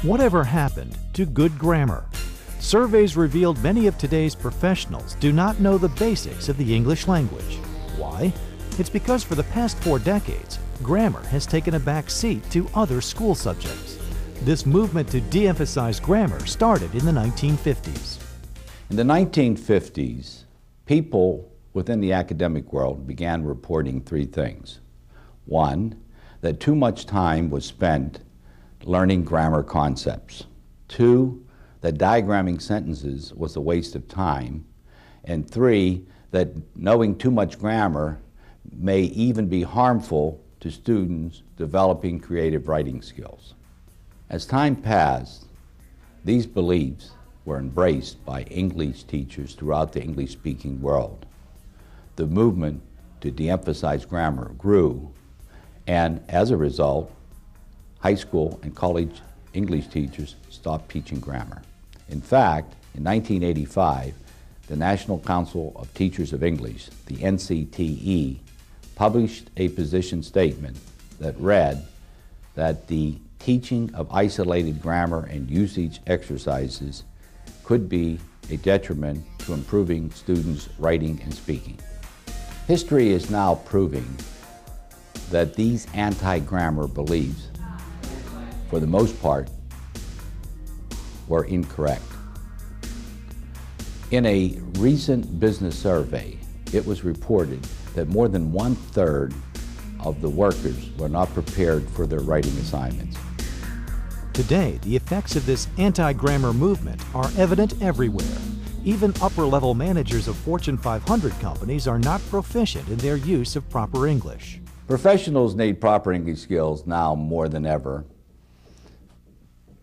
Whatever happened to good grammar? Surveys revealed many of today's professionals do not know the basics of the English language. Why? It's because for the past 4 decades, grammar has taken a back seat to other school subjects. This movement to de-emphasize grammar started in the 1950s. In the 1950s, people within the academic world began reporting 3 things. 1, that too much time was spent learning grammar concepts. 2, that diagramming sentences was a waste of time. And 3, that knowing too much grammar may even be harmful to students developing creative writing skills. As time passed, these beliefs were embraced by English teachers throughout the English-speaking world. The movement to de-emphasize grammar grew, and as a result, high school and college English teachers stopped teaching grammar. In fact, in 1985, the National Council of Teachers of English, the NCTE, published a position statement that read that the teaching of isolated grammar and usage exercises could be a detriment to improving students' writing and speaking. History is now proving that these anti-grammar beliefs, for the most part, were incorrect. In a recent business survey, it was reported that more than 1/3 of the workers were not prepared for their writing assignments. Today, the effects of this anti-grammar movement are evident everywhere. Even upper-level managers of Fortune 500 companies are not proficient in their use of proper English. Professionals need proper English skills now more than ever.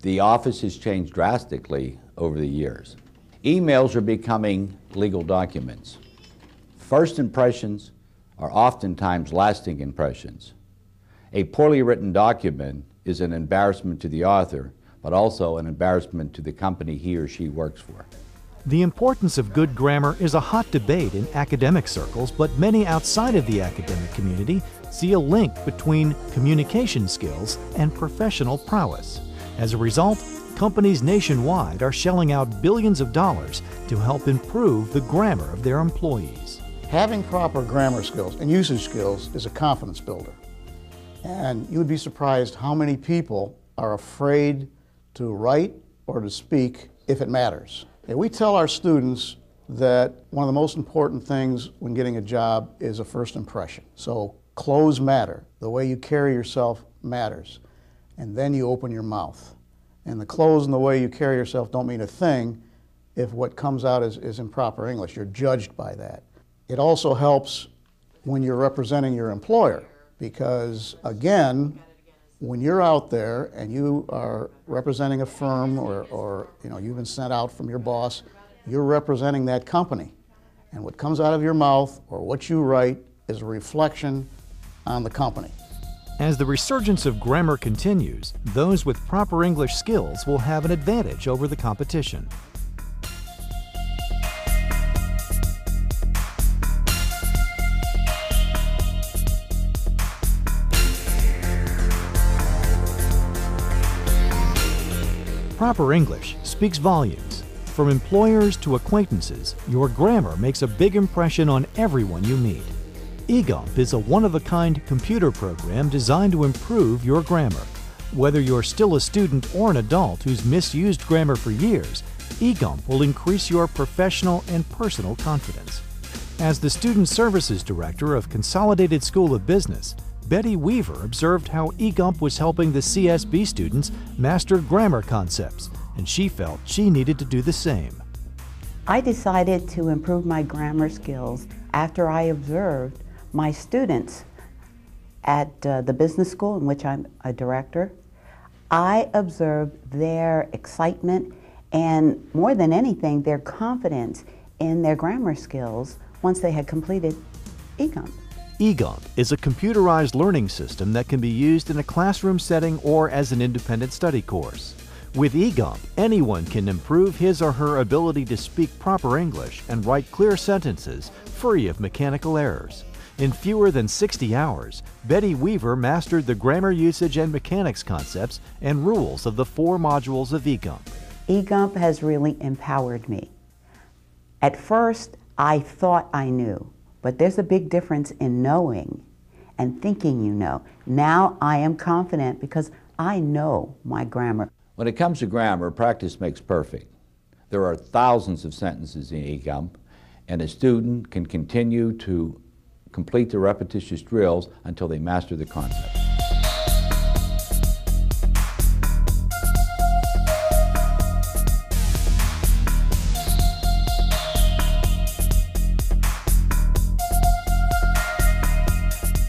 The office has changed drastically over the years. Emails are becoming legal documents. First impressions are oftentimes lasting impressions. A poorly written document is an embarrassment to the author, but also an embarrassment to the company he or she works for. The importance of good grammar is a hot debate in academic circles, but many outside of the academic community see a link between communication skills and professional prowess. As a result, companies nationwide are shelling out billions of dollars to help improve the grammar of their employees. Having proper grammar skills and usage skills is a confidence builder. And you would be surprised how many people are afraid to write or to speak if it matters. And we tell our students that one of the most important things when getting a job is a first impression. So clothes matter. The way you carry yourself matters. And then you open your mouth. And the clothes and the way you carry yourself don't mean a thing if what comes out is improper English. You're judged by that. It also helps when you're representing your employer because, again, when you're out there and you are representing a firm or you've been sent out from your boss, you're representing that company. And what comes out of your mouth or what you write is a reflection on the company. As the resurgence of grammar continues, those with proper English skills will have an advantage over the competition. Proper English speaks volumes. From employers to acquaintances, your grammar makes a big impression on everyone you meet. egumpp is a one-of-a-kind computer program designed to improve your grammar. Whether you're still a student or an adult who's misused grammar for years, egumpp will increase your professional and personal confidence. As the Student Services Director of Consolidated School of Business, Betty Weaver observed how egumpp was helping the CSB students master grammar concepts, and she felt she needed to do the same. I decided to improve my grammar skills after I observed my students at the business school in which I'm a director. I observed their excitement and, more than anything, their confidence in their grammar skills once they had completed egumpp. egumpp is a computerized learning system that can be used in a classroom setting or as an independent study course. With egumpp, anyone can improve his or her ability to speak proper English and write clear sentences free of mechanical errors. In fewer than 60 hours, Betty Weaver mastered the grammar usage and mechanics concepts and rules of the 4 modules of egumpp. egumpp has really empowered me. At first, I thought I knew, but there's a big difference in knowing and thinking you know. Now I am confident because I know my grammar. When it comes to grammar, practice makes perfect. There are thousands of sentences in egumpp, and a student can continue to complete the repetitious drills until they master the concept.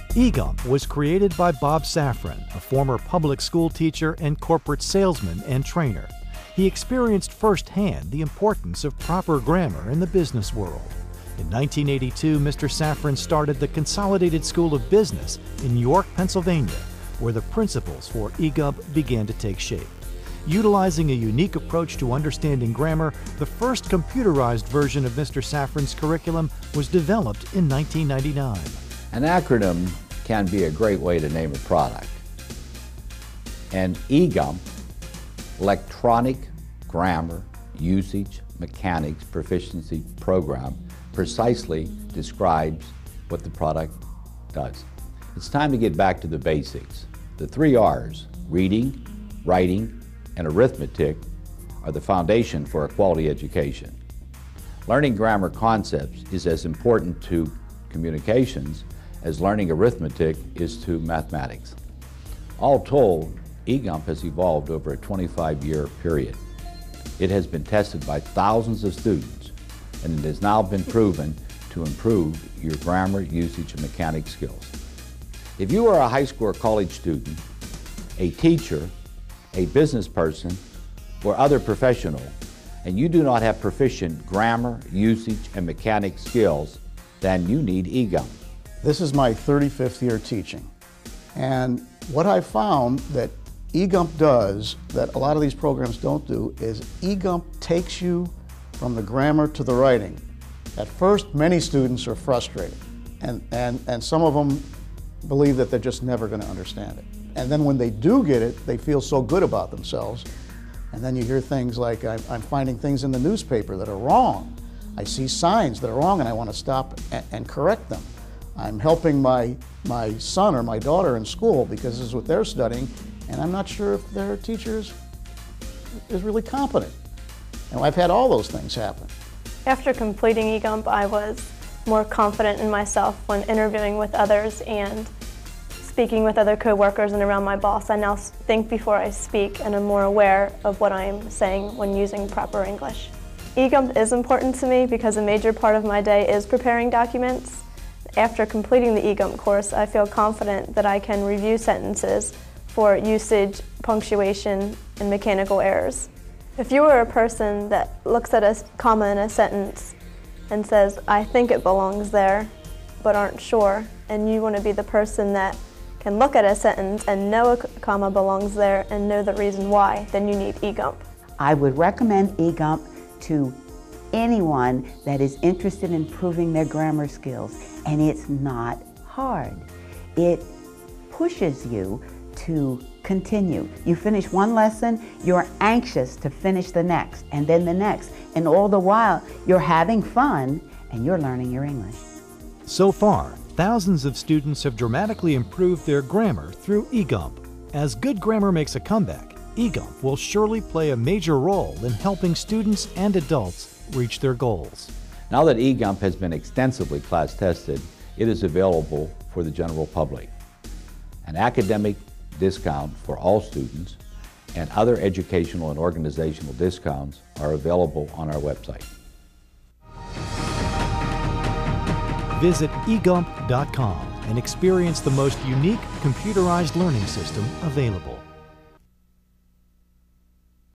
egumpp was created by Bob Safran, a former public school teacher and corporate salesman and trainer. He experienced firsthand the importance of proper grammar in the business world. In 1982, Mr. Safran started the Consolidated School of Business in York, Pennsylvania, where the principles for egumpp began to take shape. Utilizing a unique approach to understanding grammar, the first computerized version of Mr. Safran's curriculum was developed in 1999. An acronym can be a great way to name a product. An egumpp, Electronic Grammar Usage Mechanics Proficiency Program, precisely describes what the product does. It's time to get back to the basics. The 3 R's, reading, writing, and arithmetic, are the foundation for a quality education. Learning grammar concepts is as important to communications as learning arithmetic is to mathematics. All told, egumpp has evolved over a 25-year period. It has been tested by thousands of students, and it has now been proven to improve your grammar, usage, and mechanics skills. If you are a high school or college student, a teacher, a business person, or other professional, and you do not have proficient grammar, usage, and mechanics skills, then you need egumpp. This is my 35th year teaching, and what I found that egumpp does that a lot of these programs don't do is egumpp takes you from the grammar to the writing. At first, many students are frustrated, and some of them believe that they're just never going to understand it. And then when they do get it, they feel so good about themselves. And then you hear things like, I'm finding things in the newspaper that are wrong. I see signs that are wrong and I want to stop and correct them. I'm helping my son or my daughter in school because this is what they're studying, and I'm not sure if their teacher is really competent. And I've had all those things happen. After completing egumpp, I was more confident in myself when interviewing with others and speaking with other coworkers and around my boss. I now think before I speak and am more aware of what I am saying when using proper English. egumpp is important to me because a major part of my day is preparing documents. After completing the egumpp course, I feel confident that I can review sentences for usage, punctuation, and mechanical errors. If you are a person that looks at a comma in a sentence and says, I think it belongs there, but aren't sure, and you want to be the person that can look at a sentence and know a comma belongs there and know the reason why, then you need egumpp. I would recommend egumpp to anyone that is interested in improving their grammar skills, and it's not hard. It pushes you to continue. You finish one lesson, you're anxious to finish the next, and then the next, and all the while you're having fun and you're learning your English. So far, thousands of students have dramatically improved their grammar through egumpp. As good grammar makes a comeback, egumpp will surely play a major role in helping students and adults reach their goals. Now that egumpp has been extensively class tested, it is available for the general public. An academic discount for all students and other educational and organizational discounts are available on our website. Visit egumpp.com and experience the most unique computerized learning system available.